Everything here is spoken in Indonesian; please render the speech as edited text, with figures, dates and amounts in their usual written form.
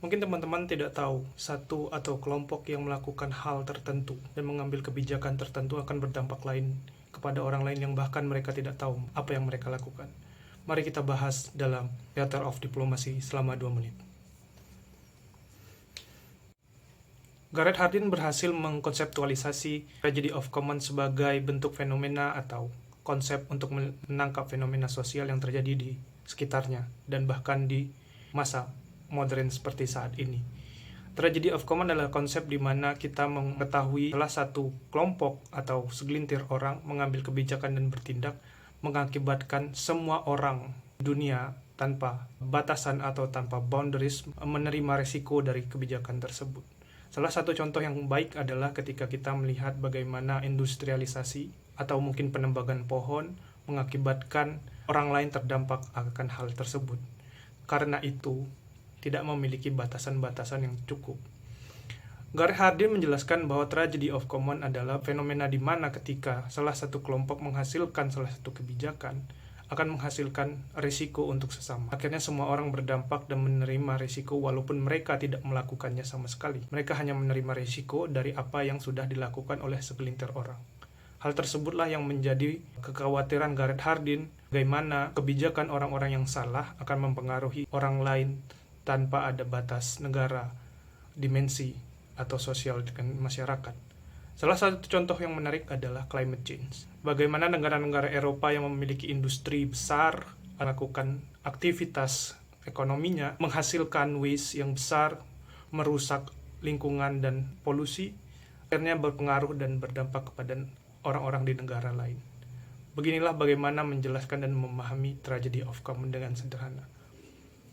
Mungkin teman-teman tidak tahu, satu atau kelompok yang melakukan hal tertentu dan mengambil kebijakan tertentu akan berdampak lain kepada orang lain yang bahkan mereka tidak tahu apa yang mereka lakukan. Mari kita bahas dalam Theater of Diplomacy selama 2 menit. Gareth Hardin berhasil mengkonseptualisasi tragedy of commons sebagai bentuk fenomena atau konsep untuk menangkap fenomena sosial yang terjadi di sekitarnya dan bahkan di masa modern seperti saat ini. Tragedy of commons adalah konsep di mana kita mengetahui salah satu kelompok atau segelintir orang mengambil kebijakan dan bertindak mengakibatkan semua orang dunia tanpa batasan atau tanpa boundaries menerima resiko dari kebijakan tersebut. Salah satu contoh yang baik adalah ketika kita melihat bagaimana industrialisasi atau mungkin penebangan pohon mengakibatkan orang lain terdampak akan hal tersebut. Karena itu, tidak memiliki batasan-batasan yang cukup. Gareth Hardin menjelaskan bahwa tragedy of commons adalah fenomena di mana ketika salah satu kelompok menghasilkan salah satu kebijakan, akan menghasilkan risiko untuk sesama. Akhirnya semua orang berdampak dan menerima risiko walaupun mereka tidak melakukannya sama sekali. Mereka hanya menerima risiko dari apa yang sudah dilakukan oleh segelintir orang. Hal tersebutlah yang menjadi kekhawatiran Gareth Hardin, bagaimana kebijakan orang-orang yang salah akan mempengaruhi orang lain tanpa ada batas negara, dimensi, atau sosial dengan masyarakat. Salah satu contoh yang menarik adalah climate change. Bagaimana negara-negara Eropa yang memiliki industri besar melakukan aktivitas ekonominya, menghasilkan waste yang besar, merusak lingkungan dan polusi, akhirnya berpengaruh dan berdampak kepada orang-orang di negara lain. Beginilah bagaimana menjelaskan dan memahami tragedy of commons dengan sederhana.